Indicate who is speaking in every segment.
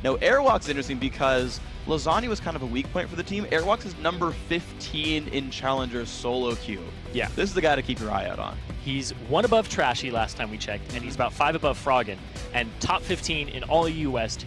Speaker 1: Now, Airwalk's interesting because Lasagna was kind of a weak point for the team. Airwalk is number 15 in Challenger's solo queue.
Speaker 2: Yeah.
Speaker 1: This is the guy to keep your eye out on.
Speaker 2: He's 1 above Trashy last time we checked, and he's about 5 above Froggen. And top 15 in all EU West,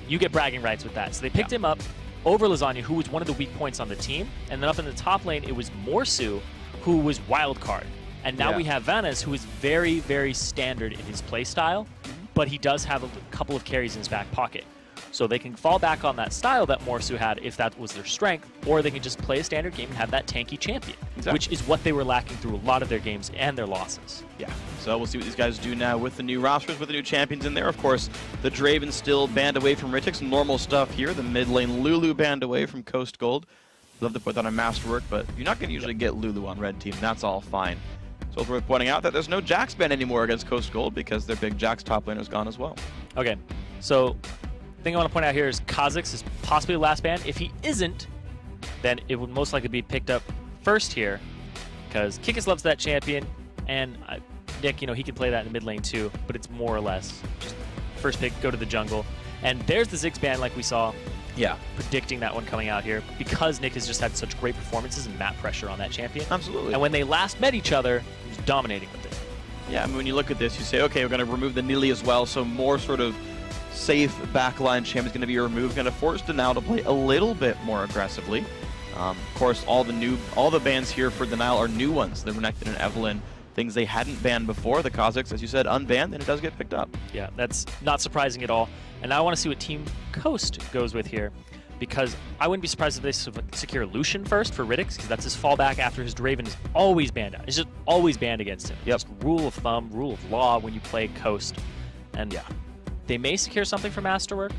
Speaker 2: you get bragging rights with that. So they picked him up over Lasagna, who was one of the weak points on the team. And then up in the top lane, it was Morsu, who was wild card. And now we have Vanes, who is very, very standard in his play style, but he does have a couple of carries in his back pocket. So they can fall back on that style that Morsu had if that was their strength, or they can just play a standard game and have that tanky champion, which is what they were lacking through a lot of their games and their losses.
Speaker 1: Yeah, so we'll see what these guys do now with the new rosters, with the new champions in there. Of course, the Draven still banned away from Ritix. Normal stuff here. The mid lane Lulu banned away from Coast Gold. Love to put that on Masterwork, but you're not going to usually get Lulu on red team. That's all fine. So it's worth pointing out that there's no Jax ban anymore against Coast Gold because their big Jax top laner is gone as well.
Speaker 2: Okay, so the thing I want to point out here is Kha'Zix is possibly the last ban. If he isn't, then it would most likely be picked up first here because Kikis loves that champion, and Nick, you know, he can play that in the mid lane too, but it's more or less just first pick, go to the jungle. And there's the Ziggs ban like we saw.
Speaker 1: Yeah.
Speaker 2: Predicting that one coming out here because Nick has just had such great performances and map pressure on that champion.
Speaker 1: Absolutely.
Speaker 2: And when they last met each other, he was dominating with it.
Speaker 1: Yeah, I mean, when you look at this, you say, okay, we're going to remove the Nili as well, so more sort of safe backline champ is going to be removed, going to force Denial to play a little bit more aggressively. Of course, all the bans here for Denial are new ones. The Renekton and Evelynn, things they hadn't banned before. The Kha'Zix, as you said, unbanned, and it does get picked up.
Speaker 2: Yeah, that's not surprising at all. And now I want to see what Team Coast goes with here, because I wouldn't be surprised if they secure Lucian first for Ritix, because that's his fallback after his Draven is always banned out. It's just always banned against him.
Speaker 1: Yep.
Speaker 2: Just rule of thumb, rule of law when you play Coast. And yeah, they may secure something for Masterwork.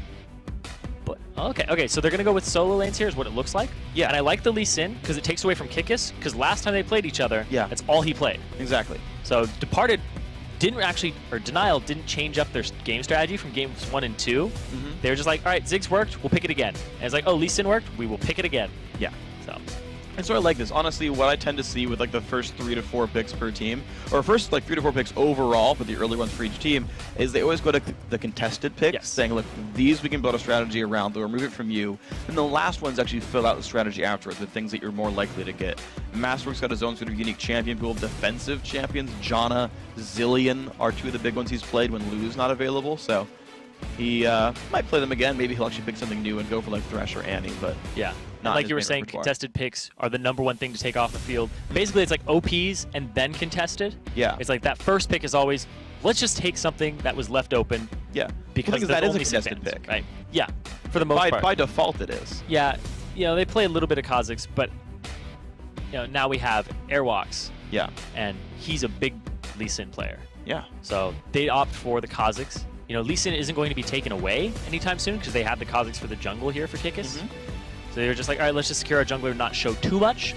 Speaker 2: But okay, so they're going to go with solo lanes here is what it looks like.
Speaker 1: Yeah.
Speaker 2: And I like the Lee Sin because it takes away from Kikis, because last time they played each other, that's all he played.
Speaker 1: Exactly.
Speaker 2: So Departed Denial didn't change up their game strategy from games 1 and 2. They were just like, all right, Ziggs worked, we'll pick it again. And it's like, oh, Lee Sin worked, we will pick it again.
Speaker 1: Yeah.
Speaker 2: So.
Speaker 1: And so I like this. Honestly, what I tend to see with like the first 3 to 4 picks per team, or first like 3 to 4 picks overall, but the early ones for each team, is they always go to the contested picks, saying, look, these we can build a strategy around, they'll remove it from you. And the last ones actually fill out the strategy afterwards, the things that you're more likely to get. Masterwork's got his own sort of unique champion pool of defensive champions. Janna, Zillion are 2 of the big ones he's played when Lulu's not available, so he might play them again. Maybe he'll actually pick something new and go for like Thresh or Annie, but
Speaker 2: yeah. Like you were saying, contested picks are the #1 thing to take off the field. Basically, it's like OPs and then contested.
Speaker 1: Yeah.
Speaker 2: It's like that first pick is always, let's just take something that was left open.
Speaker 1: Yeah.
Speaker 2: Because
Speaker 1: that is a
Speaker 2: only
Speaker 1: contested pick.
Speaker 2: Right. Yeah. For the most part.
Speaker 1: By default, it is.
Speaker 2: Yeah. You know, they play a little bit of Kha'Zix, but you know, now we have Airwalks.
Speaker 1: Yeah.
Speaker 2: And he's a big Lee Sin player.
Speaker 1: Yeah.
Speaker 2: So they opt for the Kha'Zix. You know, Lee Sin isn't going to be taken away anytime soon because they have the Kha'Zix for the jungle here for Kikis. So they were just like, all right, let's just secure our jungler and not show too much.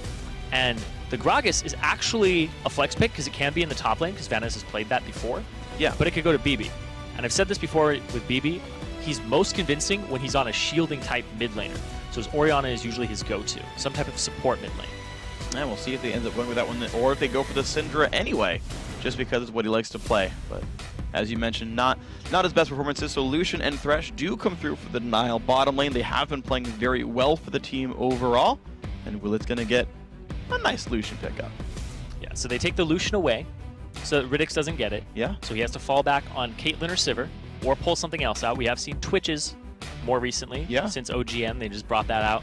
Speaker 2: And the Gragas is actually a flex pick because it can be in the top lane because Vanes has played that before.
Speaker 1: Yeah.
Speaker 2: But it could go to BB. And I've said this before with BB, he's most convincing when he's on a shielding type mid laner. So his Orianna is usually his go-to, some type of support mid lane.
Speaker 1: And we'll see if they end up going with that one, or if they go for the Syndra anyway, just because it's what he likes to play. But as you mentioned, not his best performances, so Lucian and Thresh do come through for the Denial bottom lane. They have been playing very well for the team overall, and Willett's going to get a nice Lucian pickup.
Speaker 2: Yeah, so they take the Lucian away, so that Ritix doesn't get it.
Speaker 1: Yeah.
Speaker 2: So he has to fall back on Caitlyn or Sivir, or pull something else out. We have seen Twitches more recently.
Speaker 1: Yeah.
Speaker 2: Since OGN, they just brought that out.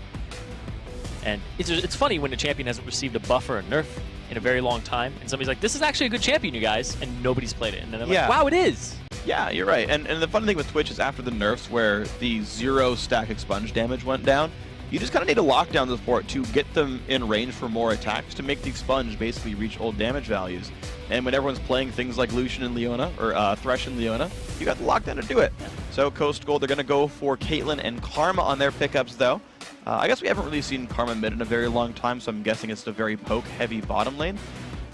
Speaker 2: And it's funny when a champion hasn't received a buff or a nerf in a very long time, and somebody's like, this is actually a good champion, you guys, and nobody's played it. And then they're like, wow, it is!
Speaker 1: Yeah, you're right. And the fun thing with Twitch is after the nerfs where the 0 stack expunge damage went down, you just kind of need to lock down the support to get them in range for more attacks to make the expunge basically reach old damage values. And when everyone's playing things like Lucian and Leona, or Thresh and Leona, you got the lockdown to do it. So Coast Gold, they're going to go for Caitlyn and Karma on their pickups, though. I guess we haven't really seen Karma mid in a very long time, so I'm guessing it's a very poke-heavy bottom lane.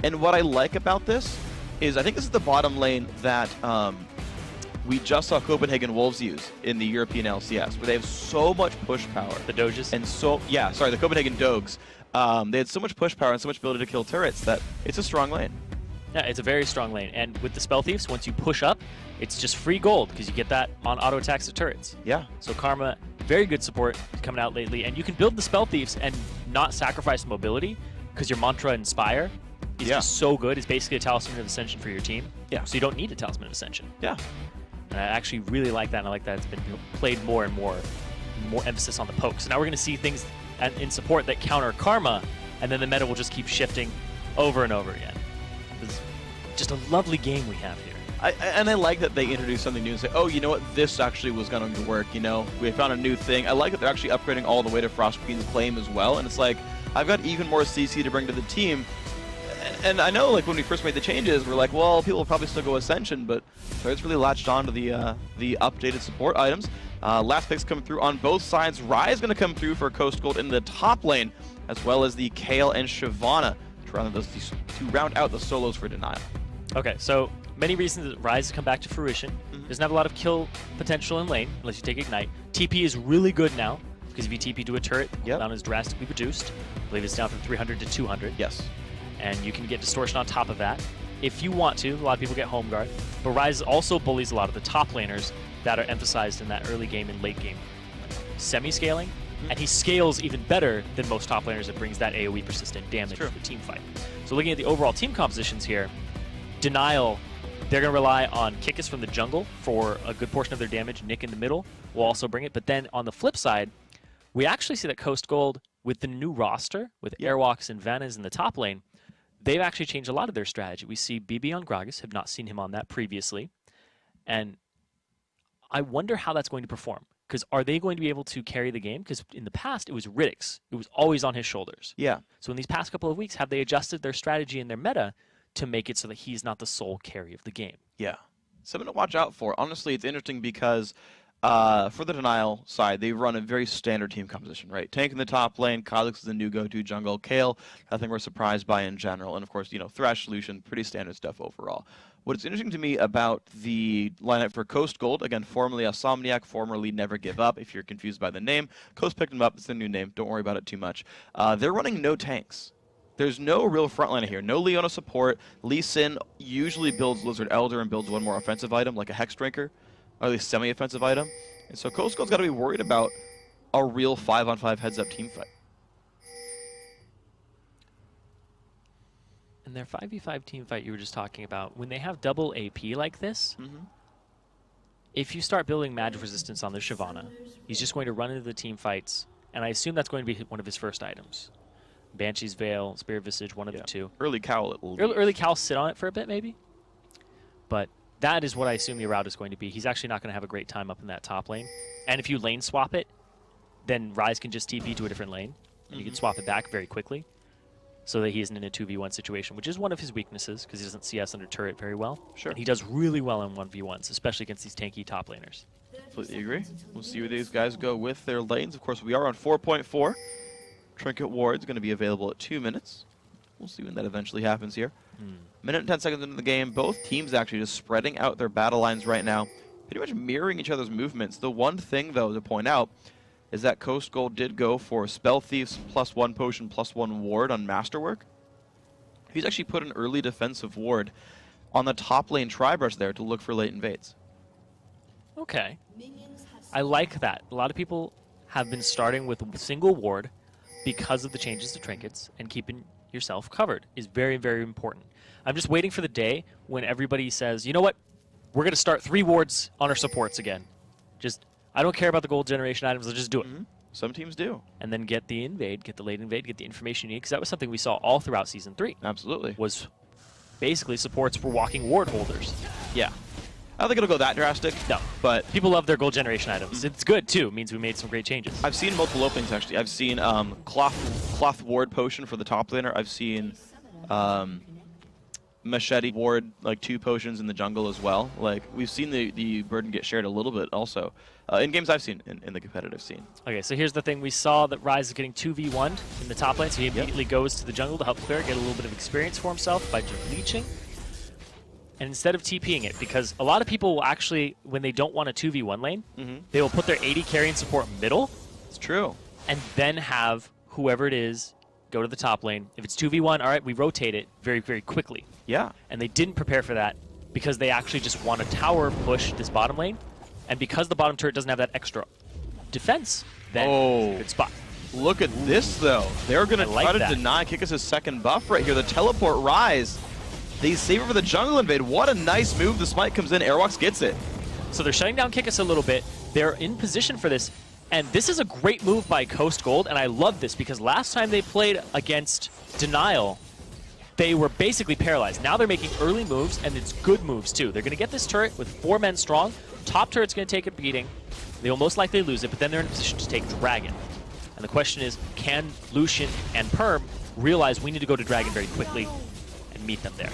Speaker 1: And what I like about this is I think this is the bottom lane that we just saw Copenhagen Wolves use in the European LCS, where they have so much push power.
Speaker 2: The Doges?
Speaker 1: And the Copenhagen Dogs. They had so much push power and so much ability to kill turrets that it's a strong lane.
Speaker 2: Yeah, it's a very strong lane. And with the Spell Thieves, once you push up, it's just free gold because you get that on auto attacks of turrets.
Speaker 1: Yeah.
Speaker 2: So Karma, very good support coming out lately, and you can build the Spell Thieves and not sacrifice mobility because your Mantra Inspire is just so good. It's basically a Talisman of Ascension for your team. Yeah. So you don't need a Talisman of Ascension.
Speaker 1: Yeah.
Speaker 2: And I actually really like that, and I like that it's been played more and more emphasis on the poke. So now we're going to see things in support that counter Karma, and then the meta will just keep shifting over and over again. This is just a lovely game we have here.
Speaker 1: And I like that they introduced something new and say, oh, you know what, this actually was going to work, you know? We found a new thing. I like that they're actually upgrading all the way to Frost Queen's Claim as well, and it's like, I've got even more CC to bring to the team. And I know, like, when we first made the changes, we're like, well, people will probably still go Ascension, but it's really latched on to the updated support items. Last picks coming through on both sides. Rai is going to come through for Coast Gold in the top lane, as well as the Kale and Shyvana to round out the solos for Denial.
Speaker 2: Okay, so many reasons that Rise has come back to fruition. Doesn't have a lot of kill potential in lane, unless you take Ignite. TP is really good now, because if you TP to a turret, cooldown is drastically reduced. I believe it's down from 300 to 200.
Speaker 1: Yes.
Speaker 2: And you can get Distortion on top of that. If you want to, a lot of people get Home Guard. But Rise also bullies a lot of the top laners that are emphasized in that early game and late game semi-scaling. And he scales even better than most top laners. It brings that AoE persistent damage to the team fight. So looking at the overall team compositions here, Denial, they're going to rely on Kikis from the jungle for a good portion of their damage. Nick in the middle will also bring it. But then on the flip side, we actually see that Coast Gold, with the new roster, with Airwalks and Vannas in the top lane, they've actually changed a lot of their strategy. We see BB on Gragas, have not seen him on that previously. And I wonder how that's going to perform. Because are they going to be able to carry the game? Because in the past, it was Riddick's. It was always on his shoulders.
Speaker 1: Yeah.
Speaker 2: So in these past couple of weeks, have they adjusted their strategy and their meta to make it so that he's not the sole carry of the game?
Speaker 1: Yeah. Something to watch out for. Honestly, it's interesting because for the Denial side, they run a very standard team composition, right? Tank in the top lane, Kha'Zix is the new go-to jungle, Kale, nothing we're surprised by in general, and of course, you know, Thresh, Lucian, pretty standard stuff overall. What's interesting to me about the lineup for Coast Gold, again, formerly Insomniac, formerly Never Give Up, if you're confused by the name, Coast picked him up, it's a new name, don't worry about it too much. They're running no tanks. There's no real frontliner here. No Leona support. Lee Sin usually builds Lizard Elder and builds one more offensive item, like a Hex Drinker, or at least semi-offensive item. And so Coast Gold's got to be worried about a real 5-on-5 heads-up team fight.
Speaker 2: And their 5v5 team fight you were just talking about, when they have double AP like this, if you start building magic resistance on the Shyvana, he's just going to run into the team fights, and I assume that's going to be one of his first items. Banshee's Veil, Spirit Visage, one of the two.
Speaker 1: Early Cowl at least.
Speaker 2: Early Cowl, sit on it for a bit maybe. But that is what I assume the route is going to be. He's actually not going to have a great time up in that top lane. And if you lane swap it, then Rise can just TP to a different lane, and you can swap it back very quickly so that he isn't in a 2v1 situation, which is one of his weaknesses because he doesn't CS under turret very well.
Speaker 1: Sure.
Speaker 2: And he does really well in 1v1s, especially against these tanky top laners.
Speaker 1: Completely agree. We'll see where these guys go with their lanes. Of course, we are on 4.4. Trinket Ward's going to be available at 2 minutes. We'll see when that eventually happens here. Minute and 10 seconds into the game, both teams actually just spreading out their battle lines right now, pretty much mirroring each other's movements. The one thing, though, to point out is that Coast Gold did go for Spell Thieves +1 potion +1 ward on Masterwork. He's actually put an early defensive ward on the top lane Tribrush there to look for late invades.
Speaker 2: Okay. I like that. A lot of people have been starting with a single ward because of the changes to trinkets, and keeping yourself covered is very, very important. I'm just waiting for the day when everybody says, you know what, we're going to start 3 wards on our supports again. Just, I don't care about the gold generation items, let's just do it.
Speaker 1: Some teams do.
Speaker 2: And then get the invade, get the late invade, get the information you need, because that was something we saw all throughout Season 3.
Speaker 1: Absolutely.
Speaker 2: Was basically supports for walking ward holders.
Speaker 1: Yeah. I don't think it'll go that drastic.
Speaker 2: No,
Speaker 1: but
Speaker 2: people love their gold generation items. It's good, too. It means we made some great changes.
Speaker 1: I've seen multiple openings, actually. I've seen cloth ward potion for the top laner. I've seen machete ward, like 2 potions in the jungle as well. Like, we've seen the burden get shared a little bit also in games I've seen in the competitive scene.
Speaker 2: Okay, so here's the thing. We saw that Rise is getting 2v1'd in the top lane, so he immediately goes to the jungle to help clear, get a little bit of experience for himself by just leeching. And instead of TPing it, because a lot of people will actually, when they don't want a 2v1 lane, they will put their AD carry and support middle.
Speaker 1: It's true.
Speaker 2: And then have whoever it is go to the top lane. If it's 2v1, all right, we rotate it very, very quickly.
Speaker 1: Yeah.
Speaker 2: And they didn't prepare for that because they actually just want to tower push this bottom lane. And because the bottom turret doesn't have that extra defense, then it's a good spot.
Speaker 1: Look at this, though. They're going to try to deny Kikis' second buff right here. The teleport rise. They save it for the jungle invade. What a nice move. The smite comes in. Airwalks gets it.
Speaker 2: So they're shutting down Kikis a little bit. They're in position for this. And this is a great move by Coast Gold. And I love this because last time they played against Denial, they were basically paralyzed. Now they're making early moves, and it's good moves, too. They're going to get this turret with 4 men strong. Top turret's going to take a beating. They'll most likely lose it, but then they're in a position to take Dragon. And the question is, can Lucian and Perm realize we need to go to Dragon very quickly and meet them there?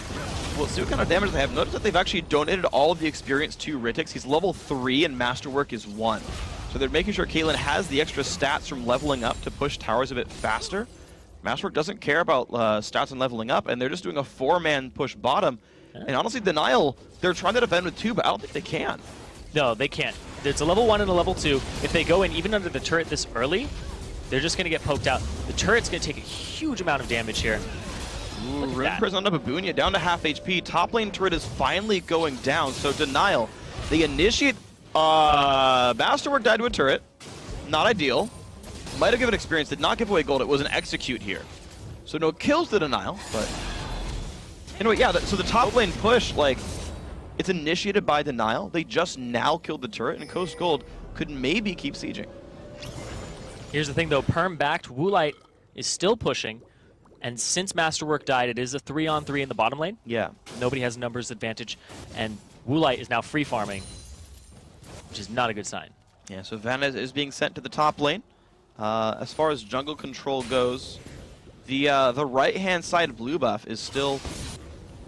Speaker 1: We'll see what kind of damage they have. Notice that they've actually donated all of the experience to Ritix. He's level 3 and Masterwork is 1. So they're making sure Caitlyn has the extra stats from leveling up to push towers a bit faster. Masterwork doesn't care about stats and leveling up, and they're just doing a 4-man push bottom. And honestly, Denial, they're trying to defend with 2, but I don't think they can.
Speaker 2: No, they can't. There's a level 1 and a level 2. If they go in even under the turret this early, they're just going to get poked out. The turret's going to take a huge amount of damage here.
Speaker 1: Rune Prison on Babunia down to half HP. Top lane turret is finally going down, so Denial. They initiate... Masterwork died to a turret. Not ideal. Might have given experience, did not give away gold. It was an execute here. So no kills to Denial, but... Anyway, yeah, so the top lane push, like, it's initiated by Denial. They just now killed the turret, and Coast Gold could maybe keep sieging.
Speaker 2: Here's the thing, though. Perm-backed, Woolite is still pushing, and since Masterwork died, it is a 3-on-3 in the bottom lane.
Speaker 1: Yeah.
Speaker 2: Nobody has numbers advantage, and Woolite is now free-farming, which is not a good sign.
Speaker 1: Yeah, so Vanna is being sent to the top lane. As far as jungle control goes, the right-hand side blue buff is still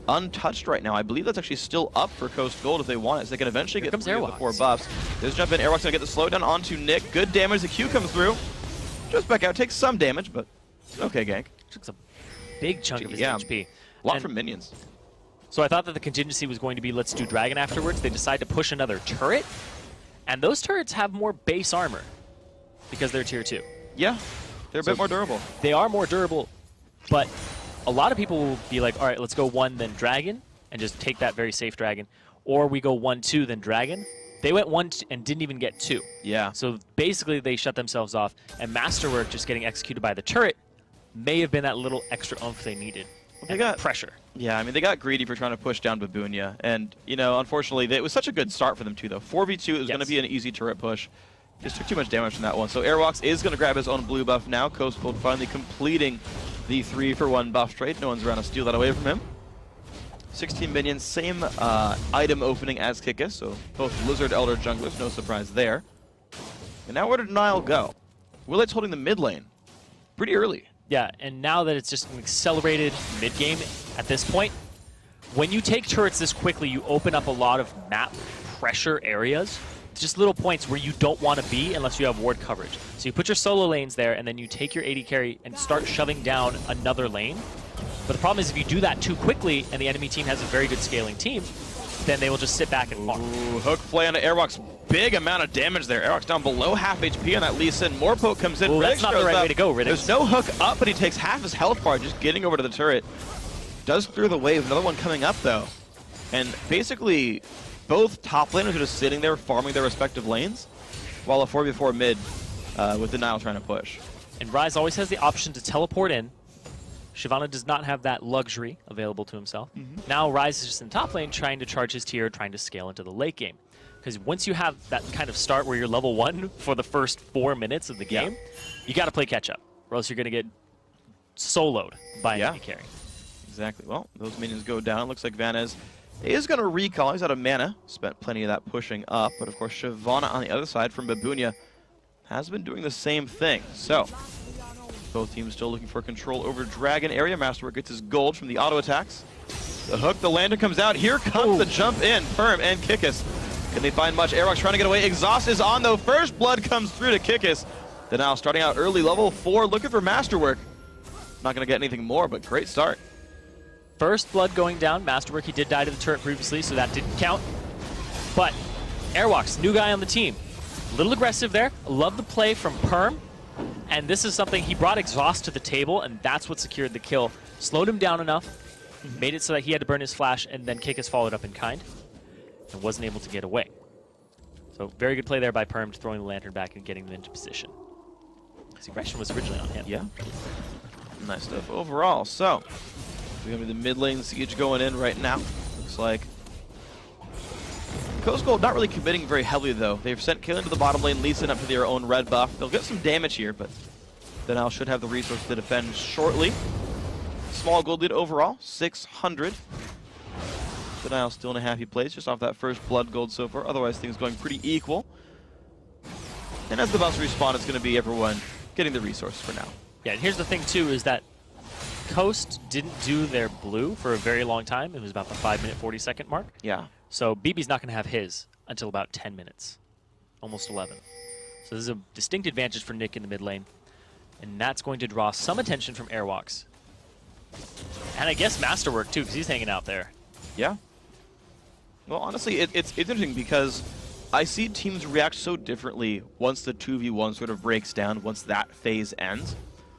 Speaker 1: untouched right now. I believe that's actually still up for Coast Gold if they want it, so they can eventually get 3 of the 4 buffs. There's jump in. Airwalk's going to get the slowdown onto Nick. Good damage. The Q comes through. Just back out. Takes some damage, but okay, gank.
Speaker 2: Took a big chunk of his HP.
Speaker 1: A lot from minions.
Speaker 2: So I thought that the contingency was going to be let's do Dragon afterwards. They decide to push another turret, and those turrets have more base armor because they're tier 2.
Speaker 1: Yeah, they're a bit more durable.
Speaker 2: They are more durable, but a lot of people will be like, all right, let's go 1 then Dragon and just take that very safe Dragon. Or we go 1-2 then Dragon. They went 1 and didn't even get 2.
Speaker 1: Yeah.
Speaker 2: So basically they shut themselves off, and Masterwork just getting executed by the turret may have been that little extra oomph they needed.
Speaker 1: Well, they got
Speaker 2: pressure.
Speaker 1: Yeah, I mean, they got greedy for trying to push down Babunia. And, you know, unfortunately, it was such a good start for them, too, though. 4v2, it was going to be an easy turret push. Just took too much damage from that one. So Airwalks is going to grab his own blue buff now. Coast Gold finally completing the 3-for-1 buff trade. No one's around to steal that away from him. 16 minions, same item opening as Kikis, so both Lizard Elder junglers, no surprise there. And now where did Nile go? Willite's holding the mid lane. Pretty early.
Speaker 2: Yeah, and now that it's just an accelerated mid-game at this point, when you take turrets this quickly, you open up a lot of map pressure areas. Just little points where you don't want to be unless you have ward coverage. So you put your solo lanes there, and then you take your AD carry and start shoving down another lane. But the problem is if you do that too quickly and the enemy team has a very good scaling team, then they will just sit back and farm.
Speaker 1: Ooh, hook play on Airwalk's. Big amount of damage there. Airwalk's down below half HP on that Lee Sin. More poke comes in.
Speaker 2: Ooh, that's not the right way to go, Riddick.
Speaker 1: There's no hook up, but he takes half his health bar just getting over to the turret. Does clear the wave. Another one coming up, though. And basically, both top laners are just sitting there farming their respective lanes, while a 4v4 mid with Denial trying to push.
Speaker 2: And Ryze always has the option to teleport in. Shyvana does not have that luxury available to himself. Now Ryze is just in top lane trying to charge his tier, trying to scale into the late game. Because once you have that kind of start where you're level 1 for the first 4 minutes of the game, you got to play catch up, or else you're going to get soloed by an enemy carry.
Speaker 1: Exactly. Well, those minions go down. Looks like Vanez is going to recall. He's out of mana. Spent plenty of that pushing up. But of course, Shyvana on the other side from Babunia has been doing the same thing. So both teams still looking for control over Dragon area. Masterwork gets his gold from the auto attacks. The hook, the lander comes out. Here comes the jump in. Perm and Kikis. Can they find much? Airwalk's trying to get away. Exhaust is on, though. First blood comes through to Kikis. Then now starting out early, level 4, looking for Masterwork. Not going to get anything more, but great start.
Speaker 2: First blood going down. Masterwork, he did die to the turret previously, so that didn't count. But Airwalk's new guy on the team. A little aggressive there. Love the play from Perm. And this is something, he brought Exhaust to the table, and that's what secured the kill. Slowed him down enough made it so that he had to burn his flash, and then Kickus followed up in kind, and wasn't able to get away. So very good play there by Perm, throwing the Lantern back and getting them into position. His aggression was originally on him.
Speaker 1: Yeah. Nice stuff overall. So, we're going to be the mid lane siege going in right now. Looks like Coast Gold not really committing very heavily, though. They've sent Kaylin to the bottom lane, Lee Sin up to their own red buff. They'll get some damage here, but Denial should have the resources to defend shortly. Small gold lead overall, 600. Denial still in a happy place, just off that first blood gold so far. Otherwise, things going pretty equal. And as the buffs respawn, it's going to be everyone getting the resources for now.
Speaker 2: Yeah, and here's the thing, too, is that Coast didn't do their blue for a very long time. It was about the 5-minute, 40-second mark.
Speaker 1: Yeah.
Speaker 2: So BB's not going to have his until about 10 minutes, almost 11. So this is a distinct advantage for Nick in the mid lane. And that's going to draw some attention from Airwalks. And I guess Masterwork, too, because he's hanging out there.
Speaker 1: Yeah. Well, honestly, it's interesting because I see teams react so differently once the 2v1 sort of breaks down, once that phase ends.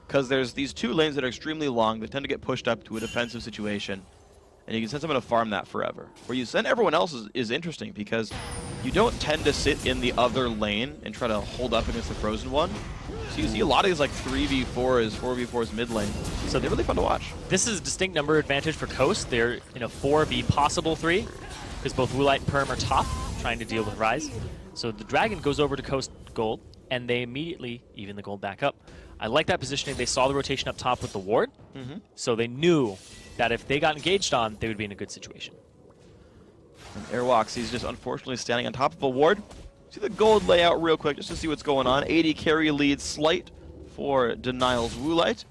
Speaker 1: Because there's these two lanes that are extremely long that tend to get pushed up to a defensive situation. And you can send someone to farm that forever. Where you send everyone else is interesting because you don't tend to sit in the other lane and try to hold up against the frozen one. So you see a lot of these like 3v4s, 4v4s mid lane. So they're really fun to watch.
Speaker 2: This is a distinct number advantage for Coast. They're in a 4v possible 3 because both Woolite and Perm are top trying to deal with Rise. So the Dragon goes over to Coast Gold and they immediately even the gold back up. I like that positioning. They saw the rotation up top with the ward, so they knew that if they got engaged on, they would be in a good situation.
Speaker 1: And Airwalks, he's just unfortunately standing on top of a ward. See the gold layout real quick just to see what's going on. 80 carry lead slight for Denial's Woolite.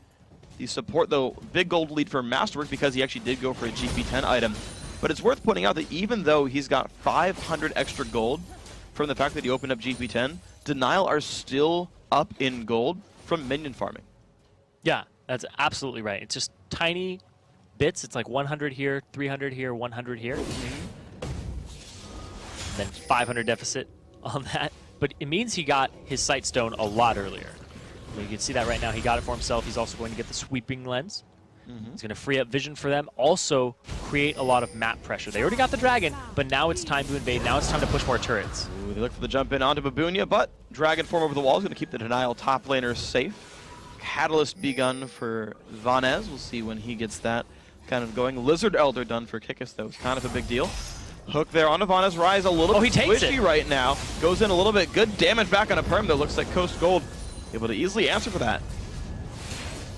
Speaker 1: The support, though, big gold lead for Masterwork because he actually did go for a GP10 item. But it's worth pointing out that even though he's got 500 extra gold from the fact that he opened up GP10, Denial are still up in gold from minion farming.
Speaker 2: Yeah, that's absolutely right. It's just tiny bits. It's like 100 here, 300 here, 100 here. Then 500 deficit on that. But it means he got his Sight Stone a lot earlier. So you can see that right now. He got it for himself. He's also going to get the Sweeping Lens. He's going to free up vision for them. Also create a lot of map pressure. They already got the Dragon, but now it's time to invade. Now it's time to push more turrets.
Speaker 1: Ooh, they look for the jump in onto Babunia, but Dragon form over the wall is going to keep the Denial top laner safe. Catalyst begun for Vanez. We'll see when he gets that kind of going. Lizard Elder done for Kickus, though. It's kind of a big deal. Hook there onto Vanez. Rise a little bit squishy right now. Goes in a little bit. Good damage back on a Perm, though. Looks like Coast Gold able to easily answer for that.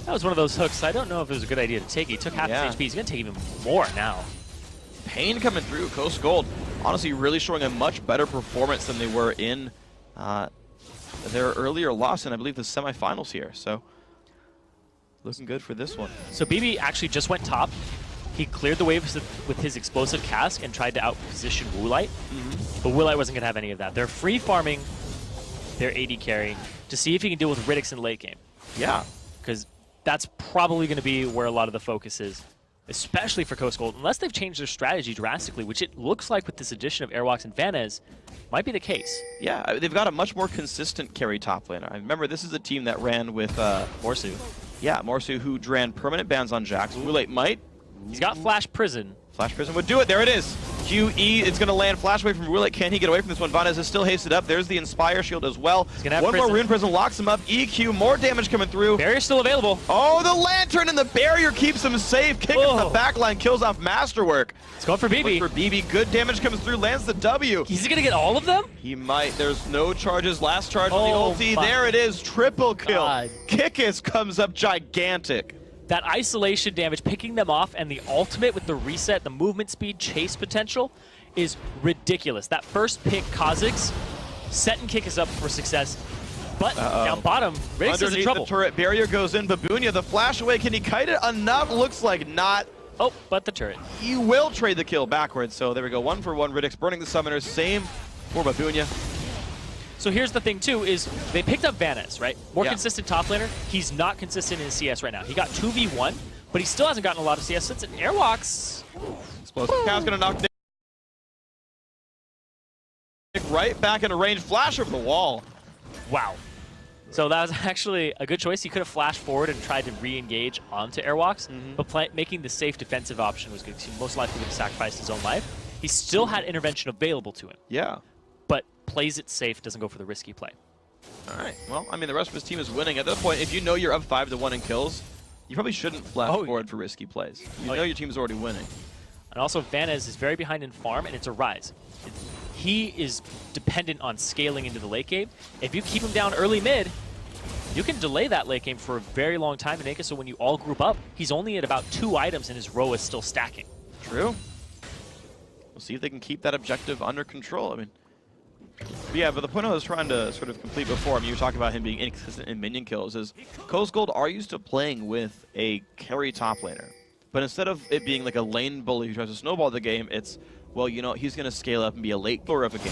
Speaker 2: That was one of those hooks. I don't know if it was a good idea to take. He took half his HP. He's going to take even more now.
Speaker 1: Pain coming through. Coast Gold, honestly, really showing a much better performance than they were in their earlier loss in, I believe, the semifinals here. So, looking good for this one.
Speaker 2: So BB actually just went top. He cleared the waves with his explosive cask and tried to outposition Woolite. But Woolite wasn't going to have any of that. They're free farming their AD carry to see if he can deal with Riddix in late game.
Speaker 1: Yeah.
Speaker 2: Because that's probably going to be where a lot of the focus is, especially for Coast Gold, unless they've changed their strategy drastically, which it looks like with this addition of Airwalks and Vanez might be the case.
Speaker 1: Yeah, they've got a much more consistent carry top laner. I remember this is a team that ran with
Speaker 2: Morsu.
Speaker 1: Yeah, Morsu, who ran permanent bans on Jax. Woolite might.
Speaker 2: He's got Flash Prison.
Speaker 1: Flash Prison would do it. There it is. QE, it's going to land flash away from Woolite. Can he get away from this one? Vanez is still hasted up. There's the Inspire Shield as well. One more Rune Prison locks him up. EQ, more damage coming through.
Speaker 2: Barrier's still available.
Speaker 1: Oh, the Lantern and the barrier keeps him safe. Kick in the backline, kills off Masterwork.
Speaker 2: It's going for BB.
Speaker 1: For BB, good damage comes through, lands the W.
Speaker 2: He's going to get all of them?
Speaker 1: He might. There's no charges. Last charge on the ulti. There it is. Triple kill. Kickus comes up gigantic.
Speaker 2: That isolation damage, picking them off, and the ultimate with the reset, the movement speed, chase potential is ridiculous. That first pick, Kha'Zix, setting Kickus up for success. But down bottom, Riddix is in trouble.
Speaker 1: The turret barrier goes in. Babunia, the flash away. Can he kite it enough? Looks like not.
Speaker 2: Oh, but the turret.
Speaker 1: He will trade the kill backwards. So there we go. 1-for-1. Riddix burning the summoners. Same for Babunia.
Speaker 2: So here's the thing, too, is they picked up Vanez, right? More consistent top laner. He's not consistent in CS right now. He got 2v1, but he still hasn't gotten a lot of CS since Airwalks.
Speaker 1: Explosive Cow's going to knock Nick right back into range. Flash over the wall.
Speaker 2: Wow. So that was actually a good choice. He could have flashed forward and tried to re-engage onto Airwalks, but making the safe defensive option was good because he most likely would have sacrificed his own life. He still had intervention available to him.
Speaker 1: Yeah.
Speaker 2: But plays it safe, doesn't go for the risky play.
Speaker 1: All right. Well, I mean, the rest of his team is winning. At that point, if you know you're up 5-1 in kills, you probably shouldn't flash forward for risky plays. You know your team is already winning.
Speaker 2: And also, Vanez is very behind in farm, and it's a rise. He is dependent on scaling into the late game. If you keep him down early mid, you can delay that late game for a very long time and make it so when you all group up, he's only at about 2 items and his row is still stacking.
Speaker 1: True. We'll see if they can keep that objective under control. I mean, yeah, but the point I was trying to sort of complete before, I mean, you were talking about him being inconsistent in minion kills, is Coast Gold are used to playing with a carry top laner. But instead of it being like a lane bully who tries to snowball the game, it's, well, you know, he's going to scale up and be a late killer of a game.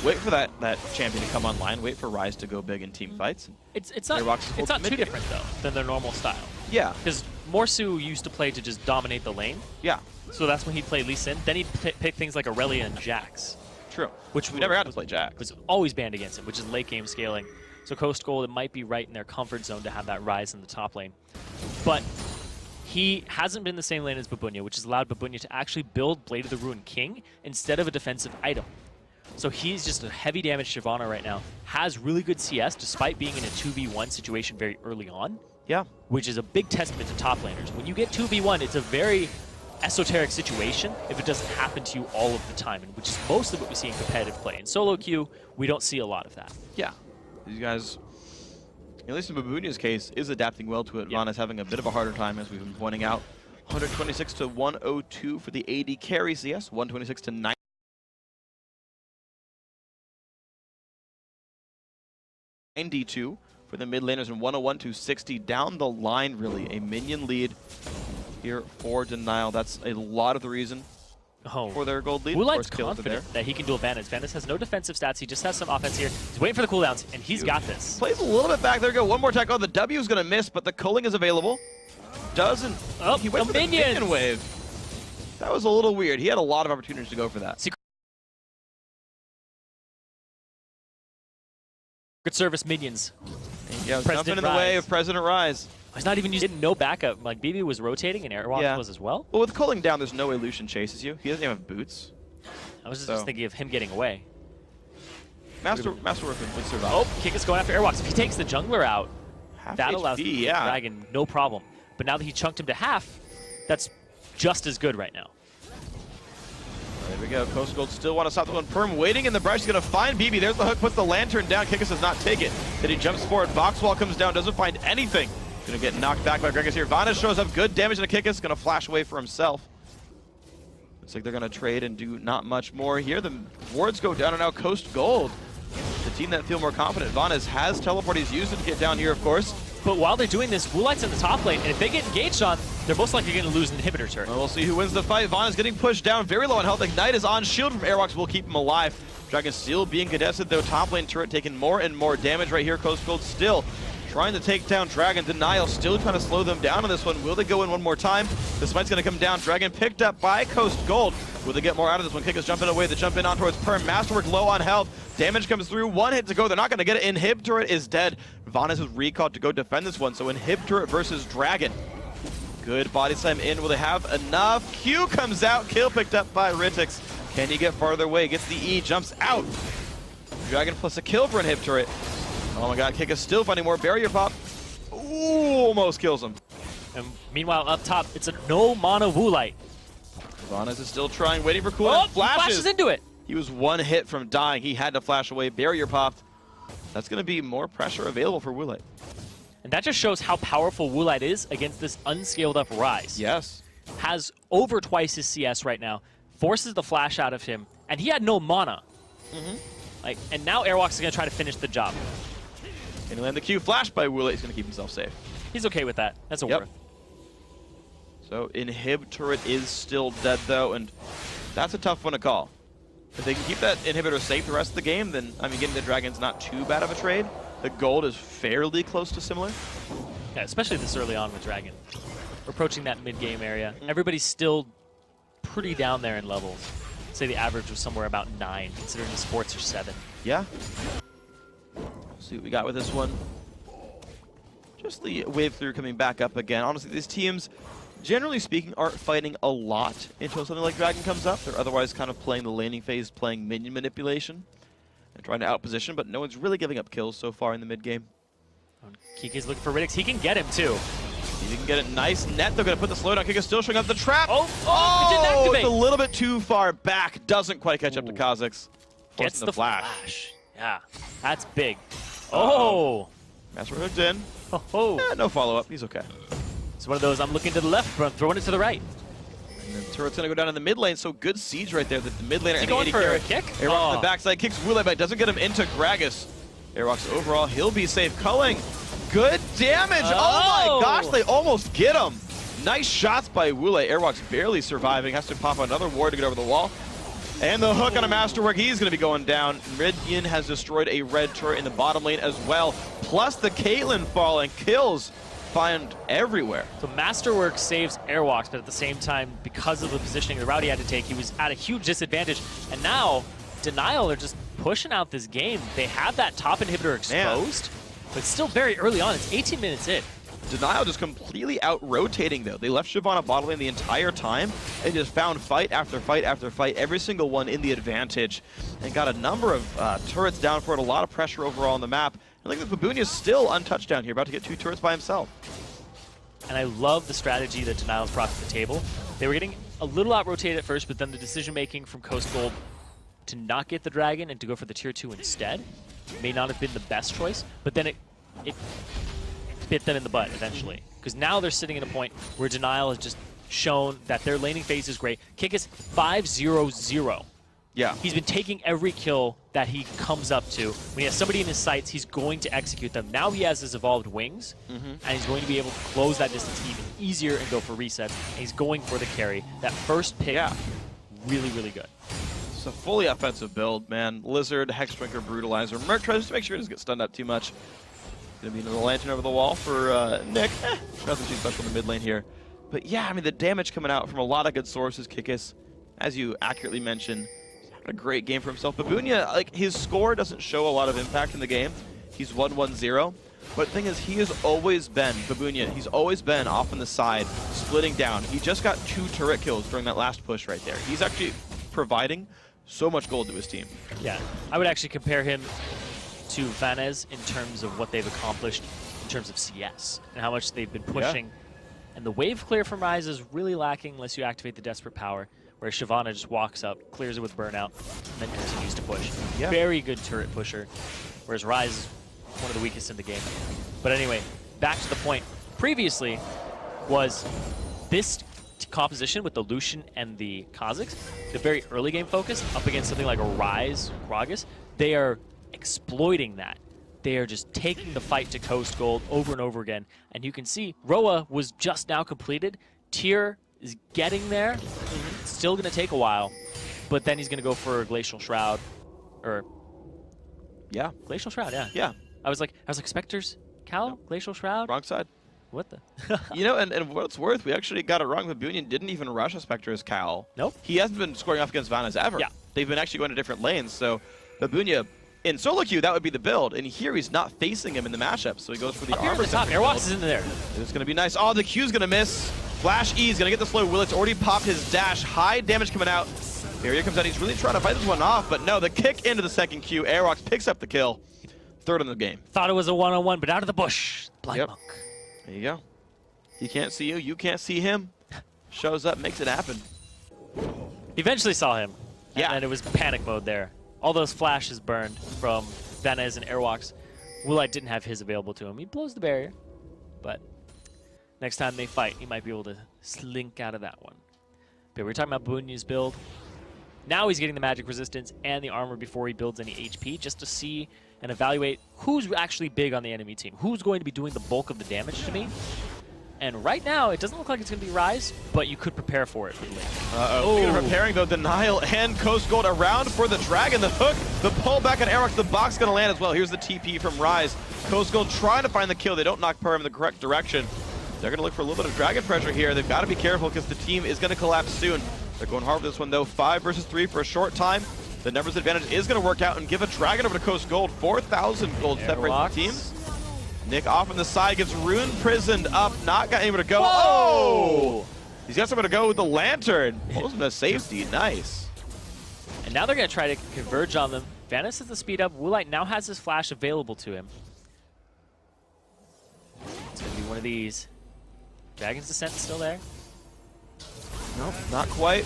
Speaker 1: Wait for that champion to come online, wait for Ryze to go big in team fights.
Speaker 2: It's not too different, though, than their normal style. Yeah. Because Morsu used to play to just dominate the lane.
Speaker 1: Yeah.
Speaker 2: So that's when he'd play Lee Sin. Then he'd pick things like Aurelia and Jax.
Speaker 1: True. Which we never had to play Jax.
Speaker 2: Was always banned against him, which is late game scaling. So Coast Gold, it might be right in their comfort zone to have that Ryze in the top lane. But he hasn't been the same lane as Babunya, which has allowed Babunya to actually build Blade of the Ruined King instead of a defensive item. So he's just a heavy damage Shyvana right now. Has really good CS despite being in a 2v1 situation very early on.
Speaker 1: Yeah.
Speaker 2: Which is a big testament to top laners. When you get 2v1, it's a very esoteric situation if it doesn't happen to you all of the time, and which is mostly what we see in competitive play. In solo queue, we don't see a lot of that.
Speaker 1: Yeah. These guys, at least in Babunya's case, is adapting well to it. Yep. Vana's having a bit of a harder time, as we've been pointing out. 126 to 102 for the AD carry CS, 126 to 92 for the mid laners, and 101 to 60 down the line, really. A minion lead here for Denial. That's a lot of the reason for their gold lead.
Speaker 2: Wulight's confident that he can duel Vanez. Vanez has no defensive stats. He just has some offense here. He's waiting for the cooldowns, and he's got this.
Speaker 1: Plays a little bit back. There we go. One more attack. Oh, the W is going to miss, but the culling is available. Doesn't.
Speaker 2: Oh,
Speaker 1: he went for the minion wave. That was a little weird. He had a lot of opportunities to go for that.
Speaker 2: Good service minions.
Speaker 1: Yeah, jumping in the way of President Ryze.
Speaker 2: He's not even using no backup. Like, BB was rotating and Airwalk was as well.
Speaker 1: Well, with culling down, there's no way Lucian chases you. He doesn't even have boots.
Speaker 2: I was just thinking of him getting away.
Speaker 1: Masterwork would survive.
Speaker 2: Oh, Kick is going after Airwalks. If he takes the jungler out, that allows the Dragon no problem. But now that he chunked him to half, that's just as good right now.
Speaker 1: There we go. Coast Gold still want to stop the one. Perm waiting in the brush. He's going to find BB. There's the hook. Puts the lantern down. Kikis does not take it. Then he jumps forward. Boxwall comes down. Doesn't find anything. Going to get knocked back by Gregus here. Vanez shows up. Good damage to Kikis. Going to flash away for himself. Looks like they're going to trade and do not much more here. The wards go down, and now Coast Gold, the team that feel more confident. Vanez has teleport. He's used it to get down here, of course.
Speaker 2: But while they're doing this, Wulight's in the top lane, and if they get engaged on, they're most likely going to lose an inhibitor turret.
Speaker 1: Well, we'll see who wins the fight. Vanez getting pushed down, very low on health. Ignite is on shield from Airwalks, will keep him alive. Dragon still being contested, though. Top lane turret taking more and more damage right here. Coast Gold still trying to take down Dragon. Denial still trying to slow them down on this one. Will they go in one more time? This fight's going to come down. Dragon picked up by Coast Gold. Will they get more out of this one? Kick is jumping away. They jump in on towards Perm. Masterwork low on health. Damage comes through. One hit to go. They're not going to get it. Inhib turret is dead. Vanez was recalled to go defend this one. So Inhib turret versus Dragon. Good body slam in. Will they have enough? Q comes out. Kill picked up by Ritix. Can he get farther away? Gets the E. Jumps out. Dragon plus a kill for Inhib turret. Oh my god. Kick is still finding more. Barrier pop. Ooh, almost kills him.
Speaker 2: And meanwhile, up top, it's a no mana Wulight.
Speaker 1: Vanez is still trying, waiting for cooldown.
Speaker 2: Flashes into it.
Speaker 1: He was one hit from dying. He had to flash away. Barrier popped. That's going to be more pressure available for Wulight.
Speaker 2: And that just shows how powerful Wulight is against this unscaled up Ryze.
Speaker 1: Yes.
Speaker 2: Has over twice his CS right now. Forces the flash out of him. And he had no mana. And now Airwalks is going to try to finish the job.
Speaker 1: Can he land the Q? Flash by Wulight. He's going to keep himself safe.
Speaker 2: He's okay with that. That's a worth.
Speaker 1: So Inhib turret is still dead, though, and that's a tough one to call. If they can keep that inhibitor safe the rest of the game, then, I mean, getting the Dragon's not too bad of a trade. The gold is fairly close to similar.
Speaker 2: Yeah, especially this early on with Dragon. We're approaching that mid-game area. Everybody's still pretty down there in levels. Say the average was somewhere about 9, considering the sports are 7.
Speaker 1: Yeah. see what we got with this one. Just the wave through coming back up again. Honestly, these teams, generally speaking, aren't fighting a lot until something like Dragon comes up. They're otherwise kind of playing the laning phase, playing minion manipulation, and trying to outposition, but no one's really giving up kills so far in the mid game.
Speaker 2: Kike's looking for Riddick. He can get him, too.
Speaker 1: He can get it nice net. They're going to put the slowdown. Kika's still showing up the trap.
Speaker 2: Oh, it didn't activate.
Speaker 1: It's a little bit too far back. Doesn't quite catch up to Kha'Zix.
Speaker 2: Gets the flash. Yeah, that's big.
Speaker 1: Oh. Master hooked in.
Speaker 2: Oh.
Speaker 1: No follow-up. He's okay.
Speaker 2: It's one of those, I'm looking to the left, but I'm throwing it to the right.
Speaker 1: And then turret's going to go down in the mid lane, so good siege right there. The mid laner and
Speaker 2: going
Speaker 1: AD
Speaker 2: for
Speaker 1: carry.
Speaker 2: a kick?
Speaker 1: Airwalk on the backside, kicks Wule, but doesn't get him into Gragas. Airwalk's overall, he'll be safe. Culling, good damage. Oh my gosh, they almost get him. Nice shots by Wule. Airwalk's barely surviving, has to pop another ward to get over the wall. And the hook on a Masterwork, he's going to be going down. Minion has destroyed a red turret in the bottom lane as well. Plus the Caitlyn falling, kills find everywhere.
Speaker 2: So Masterwork saves Airwalks, but at the same time, because of the positioning the route he had to take, he was at a huge disadvantage. And now, Denial are just pushing out this game. They have that top inhibitor exposed, but it's still very early on. It's 18 minutes in.
Speaker 1: Denial just completely out-rotating, though. They left Shyvana bottom lane the entire time and just found fight after fight after fight, every single one in the advantage, and got a number of turrets down for it, a lot of pressure overall on the map. I think that Babunia's still untouched down here, about to get 2 turrets by himself.
Speaker 2: And I love the strategy that Denial's brought to the table. They were getting a little out-rotated at first, but then the decision-making from Coast Gold to not get the Dragon and to go for the tier 2 instead may not have been the best choice, but then it bit them in the butt eventually. Because now they're sitting at a point where Denial has just shown that their laning phase is great. Kick is 5-0-0.
Speaker 1: Yeah.
Speaker 2: He's been taking every kill that he comes up to. When he has somebody in his sights, he's going to execute them. Now he has his evolved wings, and he's going to be able to close that distance even easier and go for resets. And he's going for the carry. That first pick, really, really good.
Speaker 1: It's a fully offensive build, man. Lizard, Hexdrinker, Brutalizer. Merc tries to make sure he doesn't get stunned up too much. Gonna be another lantern over the wall for Nick. Nothing too special in the mid lane here. But yeah, I mean, the damage coming out from a lot of good sources. Kikis, as you accurately mentioned, a great game for himself. Babunia, like, his score doesn't show a lot of impact in the game. He's 1-1-0. But the thing is, he has always been, Babunia, he's always been off on the side, splitting down. He just got 2 turret kills during that last push right there. He's actually providing so much gold to his team.
Speaker 2: Yeah, I would actually compare him to Vanez in terms of what they've accomplished in terms of CS and how much they've been pushing. And the wave clear from Ryze is really lacking unless you activate the Desperate Power, where Shyvana just walks up, clears it with Burnout, and then continues to push. Very good turret pusher, whereas Ryze is one of the weakest in the game. But anyway, back to the point. Previously was this composition with the Lucian and the Kha'Zix, the very early game focus, up against something like a Ryze, Gragas. They are exploiting that. They are just taking the fight to Coast Gold over and over again. And you can see Roa was just now completed. Tyr is getting there. It's still going to take a while, but then he's going to go for Glacial Shroud. Or Glacial Shroud, yeah. I was like Spectre's Cal? Glacial Shroud?
Speaker 1: Wrong side.
Speaker 2: What the?
Speaker 1: You know, and what it's worth, we actually got it wrong. Babunian didn't even rush a Spectre's Cal.
Speaker 2: Nope.
Speaker 1: He hasn't been scoring off against Vanez ever.
Speaker 2: Yeah.
Speaker 1: They've been actually going to different lanes, so Babunia, in solo queue, that would be the build, and here he's not facing him in the matchup, so he goes for the armor.
Speaker 2: Top Airwalks is in there.
Speaker 1: It's going to be nice. Oh, the Q's going to miss. Flash E is going to get the slow. Willet's already popped his dash. High damage coming out. Barrier comes out. He's really trying to fight this one off, but no, the kick into the second Q. Airwalks picks up the kill. Third in the game.
Speaker 2: Thought it was a one-on-one, but out of the bush. Blind Monk.
Speaker 1: There you go. He can't see you. You can't see him. Shows up, makes it happen.
Speaker 2: Eventually saw him.
Speaker 1: Yeah.
Speaker 2: And it was panic mode there. All those flashes burned from Vanez and Airwalks. Woolite didn't have his available to him. He blows the barrier, but next time they fight, he might be able to slink out of that one. But we're talking about Babunia's build. Now he's getting the magic resistance and the armor before he builds any HP, just to see and evaluate who's actually big on the enemy team. Who's going to be doing the bulk of the damage to me? And right now, it doesn't look like it's going to be Ryze, but you could prepare for it.
Speaker 1: Speaking of preparing, though, Denial and Coast Gold around for the Dragon. The hook, the pull back on Airwalks, the box going to land as well. Here's the TP from Ryze. Coast Gold trying to find the kill. They don't knock Perm in the correct direction. They're going to look for a little bit of Dragon pressure here. They've got to be careful because the team is going to collapse soon. They're going hard with this one, though. 5 versus 3 for a short time. The numbers advantage is going to work out and give a Dragon over to Coast Gold. 4,000 gold separates the teams. Nick off on the side, gets Rune prisoned up, not able to go.
Speaker 2: Whoa!
Speaker 1: Oh! He's got somewhere to go with the Lantern. Pulls him to safety, nice.
Speaker 2: And now they're going to try to converge on them. Vanis has the speed up. Woolite now has his flash available to him. It's going to be one of these. Dragon's Descent still there.
Speaker 1: Nope, not quite.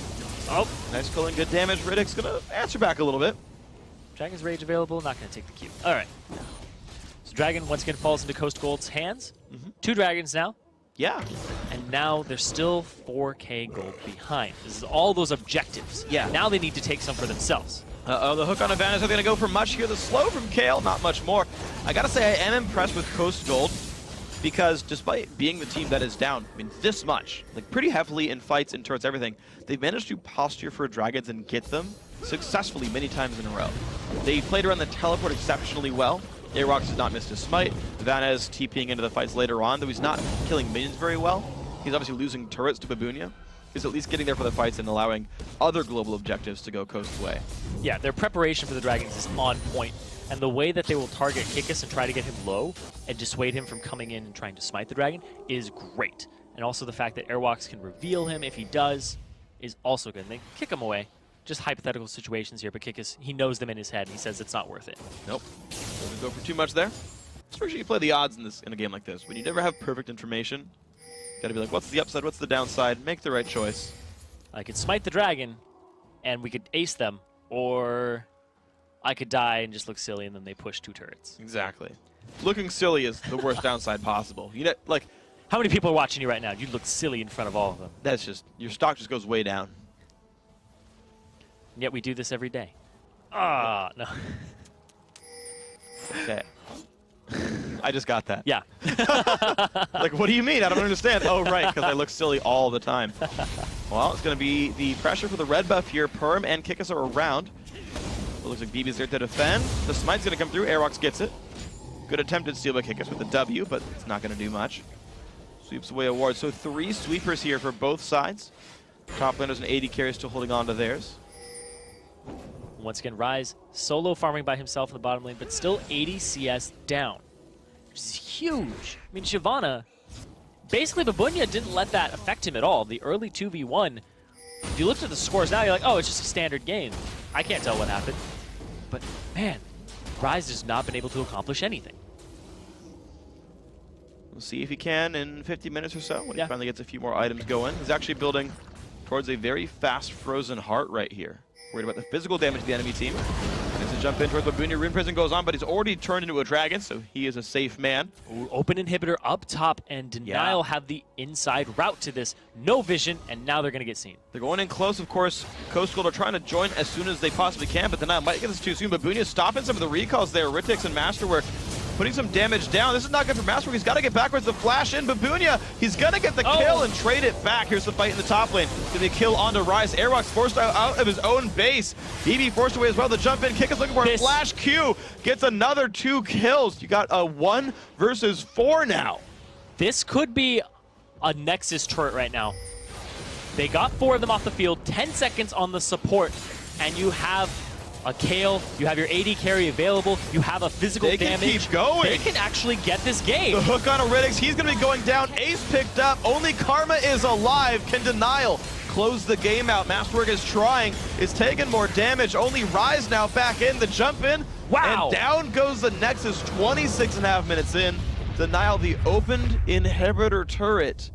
Speaker 1: Oh, nice killing, good damage. Riddick's going to answer back a little bit.
Speaker 2: Dragon's Rage available, not going to take the Q. All right. So Dragon once again falls into Coast Gold's hands. 2 dragons now.
Speaker 1: Yeah.
Speaker 2: And now they're still 4K gold behind. This is all those objectives.
Speaker 1: Yeah.
Speaker 2: Now they need to take some for themselves.
Speaker 1: Uh-oh, the hook on advantage are going to go for much here. The slow from Kale, not much more. I got to say, I am impressed with Coast Gold because despite being the team that is down, I mean, this much, like pretty heavily in fights and turrets, everything, they've managed to posture for dragons and get them successfully many times in a row. They played around the teleport exceptionally well. Arox has not missed his smite. Vanez TPing into the fights later on, though he's not killing minions very well. He's obviously losing turrets to Babunia. He's at least getting there for the fights and allowing other global objectives to go Coast's way. Yeah,
Speaker 2: their preparation for the dragons is on point, and the way that they will target Kikis and try to get him low and dissuade him from coming in and trying to smite the dragon is great. And also the fact that Airwalks can reveal him if he does is also good. And they kick him away. Just hypothetical situations here, but Kikis, he knows them in his head, and he says it's not worth it.
Speaker 1: Nope. Doesn't go for too much there. Especially you play the odds in a game like this. When you never have perfect information, you gotta be like, what's the upside, what's the downside? Make the right choice.
Speaker 2: I could smite the dragon, and we could ace them, or I could die and just look silly, and then they push 2 turrets.
Speaker 1: Exactly. Looking silly is the worst downside possible. You know, like,
Speaker 2: how many people are watching you right now? You'd look silly in front of all of them.
Speaker 1: That's just, your stock just goes way down.
Speaker 2: And yet we do this every day. Ah, no.
Speaker 1: Okay. I just got that.
Speaker 2: Yeah.
Speaker 1: Like, what do you mean? I don't understand. Oh, right, because I look silly all the time. Well, it's going to be the pressure for the red buff here. Perm and Kikis are around. It looks like BB's there to defend. The smite's going to come through. Aerox gets it. Good attempted steal by Kikis with the W, but it's not going to do much. Sweeps away a ward. So 3 sweepers here for both sides. Top laners and AD carries still holding on to theirs.
Speaker 2: Once again, Ryze solo farming by himself in the bottom lane, but still 80 CS down, which is huge. I mean, Shyvana, basically Babunia didn't let that affect him at all. The early 2v1, if you looked at the scores now, you're like, oh, it's just a standard game. I can't tell what happened. But man, Ryze has not been able to accomplish anything.
Speaker 1: We'll see if he can in 50 minutes or so when he finally gets a few more items going. He's actually building towards a very fast Frozen Heart right here. Worried about the physical damage to the enemy team. Needs to jump in towards Babunia. Rune Prison goes on, but he's already turned into a dragon, so he is a safe man.
Speaker 2: Ooh, open inhibitor up top, and Denial have the inside route to this. No vision, and now they're going to get seen.
Speaker 1: They're going in close, of course. Coast Gold are trying to join as soon as they possibly can, but Denial might get this too soon. Babunia stopping some of the recalls there. Ritix and Masterwork putting some damage down. This is not good for Masterwork. He's got to get backwards. The flash in. Babunia, he's going to get the kill and trade it back. Here's the fight in the top lane. Gonna be a kill onto Ryze. Airwalks forced out of his own base. BB forced away as well. The jump in. Kick is looking for a flash Q. Gets another 2 kills. You got a 1 versus 4 now.
Speaker 2: This could be a Nexus turret right now. They got 4 of them off the field. 10 seconds on the support. And you have a Kale, you have your AD carry available, you have a physical damage.
Speaker 1: They can keep going.
Speaker 2: They can actually get this game.
Speaker 1: The hook on Riddick, he's going to be going down. Ace picked up. Only Karma is alive. Can Denial close the game out? Masterwork is trying. It's taking more damage. Only Ryze now back in. The jump in.
Speaker 2: Wow.
Speaker 1: And down goes the Nexus 26.5 minutes in. Denial, the opened inhibitor turret,